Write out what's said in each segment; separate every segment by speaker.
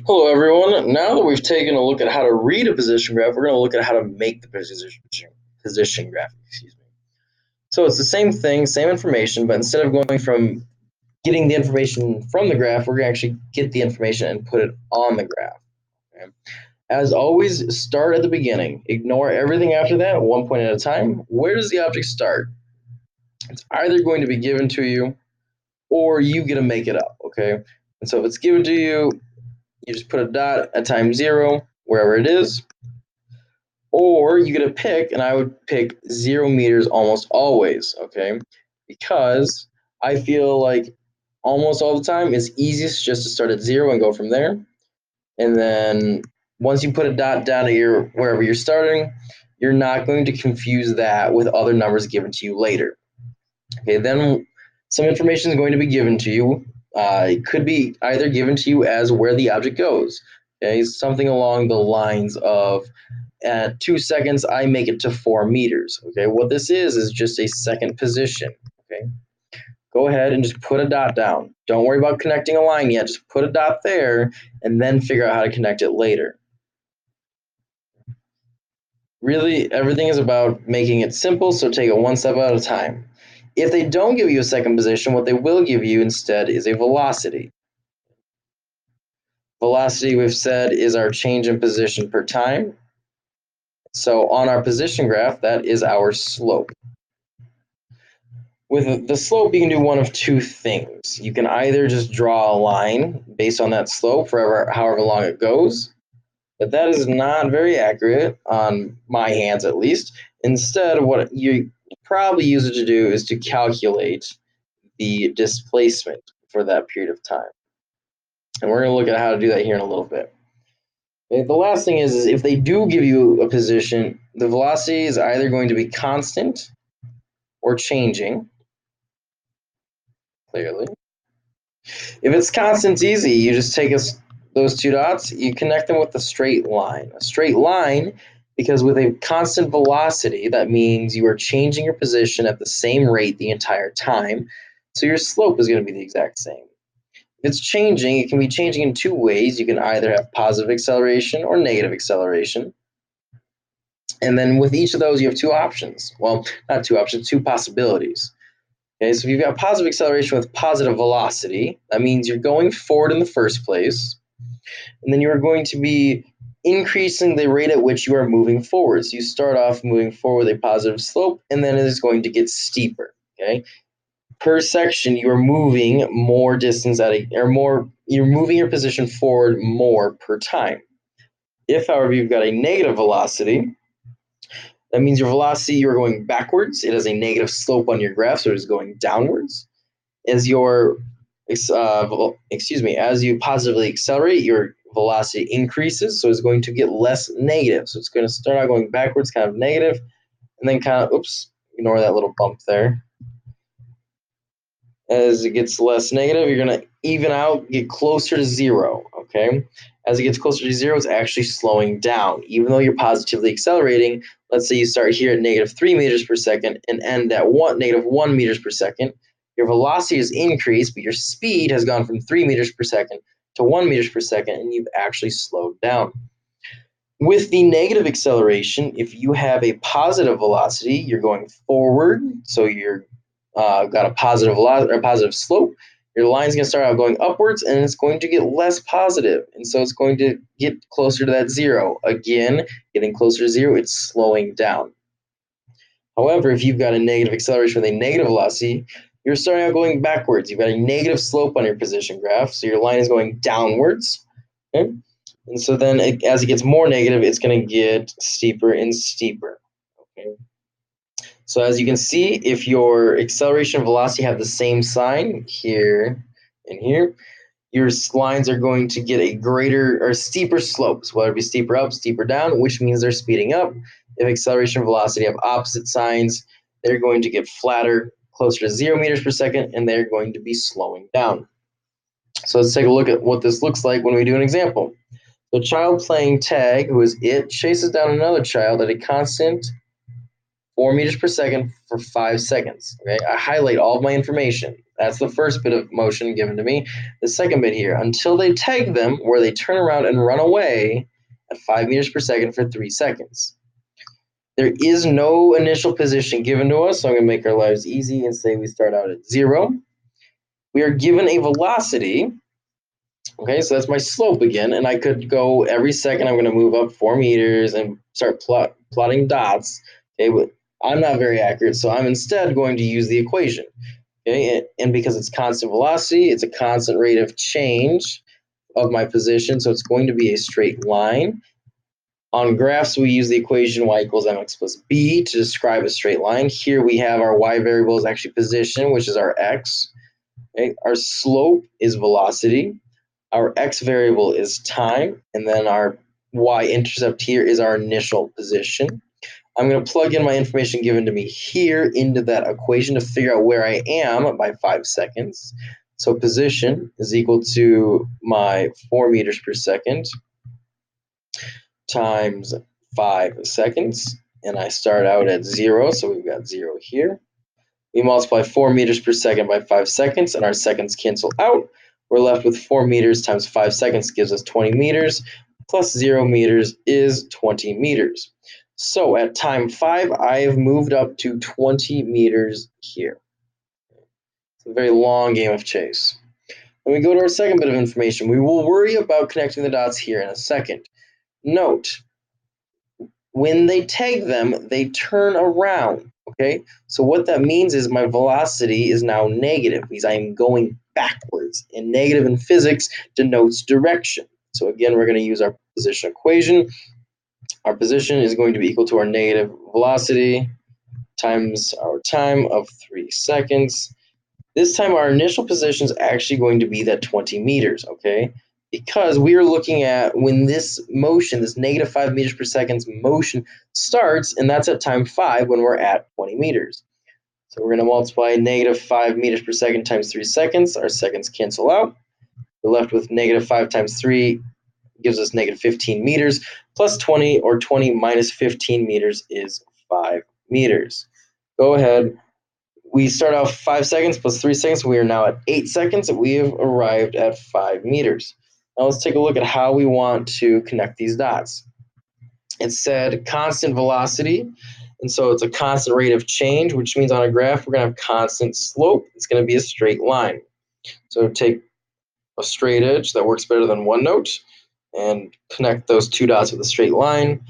Speaker 1: Hello, everyone. Now that we've taken a look at how to read a position graph, we're going to look at how to make the position graph. Excuse me. So it's the same thing, same information, but instead of going from getting the information from the graph, we're going to actually get the information and put it on the graph. Okay? As always, start at the beginning. Ignore everything after that, one point at a time. Where does the object start? It's either going to be given to you or you get to make it up. Okay. And so if it's given to you, you just put a dot at time zero wherever it is, or you get a pick, and I would pick 0 meters almost always, okay? Because I feel like almost all the time it's easiest just to start at zero and go from there. And then once you put a dot down at your wherever you're starting, you're not going to confuse that with other numbers given to you later. Okay, then some information is going to be given to you. It could be either given to you as where the object goes. Okay, something along the lines of at 2 seconds, I make it to 4 meters. Okay, what this is just a second position. Okay, go ahead and just put a dot down. Don't worry about connecting a line yet. Just put a dot there and then figure out how to connect it later. Really, everything is about making it simple, so take it one step at a time. If they don't give you a second position, what they will give you instead is a velocity. Velocity, we've said, is our change in position per time. So on our position graph, that is our slope. With the slope, you can do one of two things. You can either just draw a line based on that slope for however long it goes, but that is not very accurate on my hands at least. Instead, what you probably use it to do is to calculate the displacement for that period of time. And we're going to look at how to do that here in a little bit. Okay, the last thing is if they do give you a position, the velocity is either going to be constant or changing, clearly. If it's constant, it's easy. You just take those two dots, you connect them with a straight line. A straight line, because with a constant velocity, that means you are changing your position at the same rate the entire time. So your slope is going to be the exact same. If it's changing, it can be changing in two ways. You can either have positive acceleration or negative acceleration. And then with each of those, you have two options. Well, not two options, two possibilities. Okay, so if you've got positive acceleration with positive velocity, that means you're going forward in the first place, and then you're going to be increasing the rate at which you are moving forward. So you start off moving forward with a positive slope, and then it is going to get steeper. Okay, per section, you are moving more distance you're moving your position forward more per time. If, however, you've got a negative velocity, that means your velocity, you're going backwards. It has a negative slope on your graph, so it is going downwards. As as you positively accelerate, your velocity increases, so it's going to get less negative. So it's going to start out going backwards, kind of negative, and then kind of, ignore that little bump there. As it gets less negative, you're going to even out, get closer to zero, okay? As it gets closer to zero, it's actually slowing down. Even though you're positively accelerating, let's say you start here at negative 3 meters per second and end at negative 1 meters per second. Your velocity has increased, but your speed has gone from 3 meters per second to 1 meters per second, and you've actually slowed down. With the negative acceleration, if you have a positive velocity, you're going forward, so you're got a positive velocity or positive slope. Your line's going to start out going upwards, and it's going to get less positive, and so it's going to get closer to that zero. Again, getting closer to zero, it's slowing down. However, if you've got a negative acceleration with a negative velocity, you're starting out going backwards. You've got a negative slope on your position graph, so your line is going downwards. Okay? And so then as it gets more negative, it's going to get steeper and steeper. Okay? So as you can see, if your acceleration and velocity have the same sign here and here, your lines are going to get a greater or steeper slopes, whether it be steeper up, steeper down, which means they're speeding up. If acceleration and velocity have opposite signs, they're going to get flatter, closer to 0 meters per second, and they're going to be slowing down. So let's take a look at what this looks like when we do an example. The child playing tag, who is it, chases down another child at a constant 4 meters per second for 5 seconds. Okay, I highlight all of my information. That's the first bit of motion given to me. The second bit here, until they tag them, where they turn around and run away at 5 meters per second for 3 seconds. There is no initial position given to us, so I'm going to make our lives easy and say we start out at 0. We are given a velocity. Okay, so that's my slope again, and I could go every second I'm going to move up 4 meters and start plotting dots. Okay, but I'm not very accurate, so I'm instead going to use the equation. Okay, and because it's constant velocity, it's a constant rate of change of my position, so it's going to be a straight line. On graphs, we use the equation y equals mx plus b to describe a straight line. Here we have our y variable is actually position, which is our x. Okay? Our slope is velocity. Our x variable is time. And then our y-intercept here is our initial position. I'm going to plug in my information given to me here into that equation to figure out where I am by 5 seconds. So position is equal to my 4 meters per second times 5 seconds, and I start out at 0, so we've got 0 here. We multiply 4 meters per second by 5 seconds, and our seconds cancel out. We're left with 4 meters times 5 seconds gives us 20 meters, plus 0 meters is 20 meters. So at time 5, I have moved up to 20 meters here. It's a very long game of chase. When we go to our second bit of information, we will worry about connecting the dots here in a second. Note, when they tag them, they turn around, okay? So what that means is my velocity is now negative because I am going backwards, and negative in physics denotes direction. So again, we're going to use our position equation. Our position is going to be equal to our negative velocity times our time of 3 seconds. This time our initial position is actually going to be that 20 meters, okay? Because we are looking at when this motion, this negative 5 meters per second motion starts, and that's at time 5 when we're at 20 meters. So we're going to multiply negative 5 meters per second times 3 seconds. Our seconds cancel out. We're left with negative 5 times 3 gives us negative 15 meters, plus 20, or 20 minus 15 meters is 5 meters. Go ahead. We start off 5 seconds plus 3 seconds. We are now at 8 seconds. We have arrived at 5 meters. Now let's take a look at how we want to connect these dots. It said constant velocity, and so it's a constant rate of change, which means on a graph we're going to have constant slope. It's going to be a straight line. So take a straight edge that works better than OneNote and connect those 2 dots with a straight line.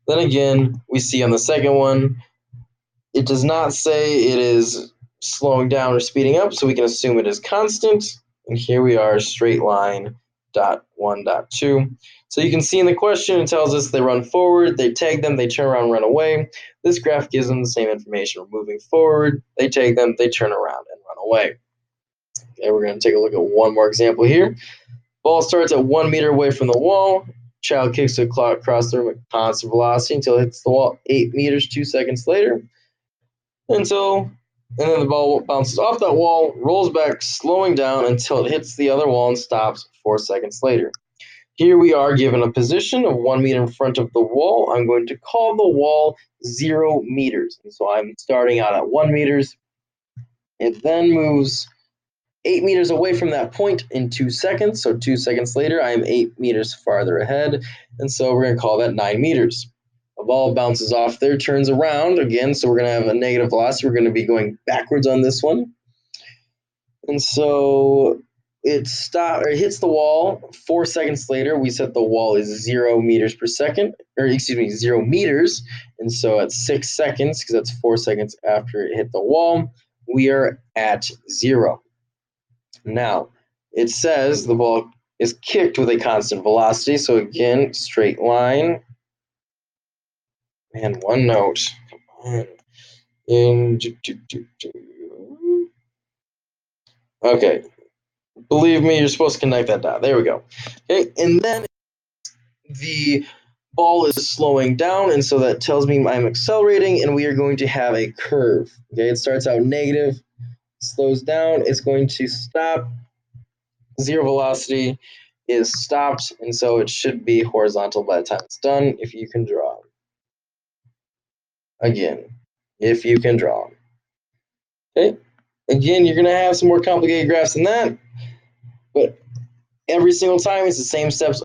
Speaker 1: Then again, we see on the second one, it does not say it is slowing down or speeding up, so we can assume it is constant. And here we are, straight line, dot 1, dot 2. So you can see in the question, it tells us they run forward, they tag them, they turn around, run away. This graph gives them the same information. We're moving forward, they tag them, they turn around and run away. Okay, we're going to take a look at one more example here. Ball starts at 1 meter away from the wall. Child kicks the clock across the room at constant velocity until it hits the wall 8 meters 2 seconds later. And then the ball bounces off that wall, rolls back, slowing down until it hits the other wall and stops 4 seconds later. Here we are given a position of 1 meter in front of the wall. I'm going to call the wall 0 meters. And so I'm starting out at 1 meters. It then moves 8 meters away from that point in 2 seconds. So 2 seconds later, I am 8 meters farther ahead. And so we're going to call that 9 meters. A ball bounces off there, turns around again. So we're going to have a negative velocity. We're going to be going backwards on this one. And so it hits the wall 4 seconds later. We said the wall is 0 meters per second, or excuse me, 0 meters. And so at 6 seconds, because that's 4 seconds after it hit the wall, we are at 0. Now, it says the ball is kicked with a constant velocity. So again, straight line. And OneNote. Come on. Okay. Believe me, you're supposed to connect that dot. There we go. Okay, and then the ball is slowing down, and so that tells me I'm accelerating, and we are going to have a curve. Okay, it starts out negative, slows down, it's going to stop. 0 velocity is stopped, and so it should be horizontal by the time it's done, if you can draw. Again, if you can draw. Okay, Again, you're going to have some more complicated graphs than that, but every single time it's the same steps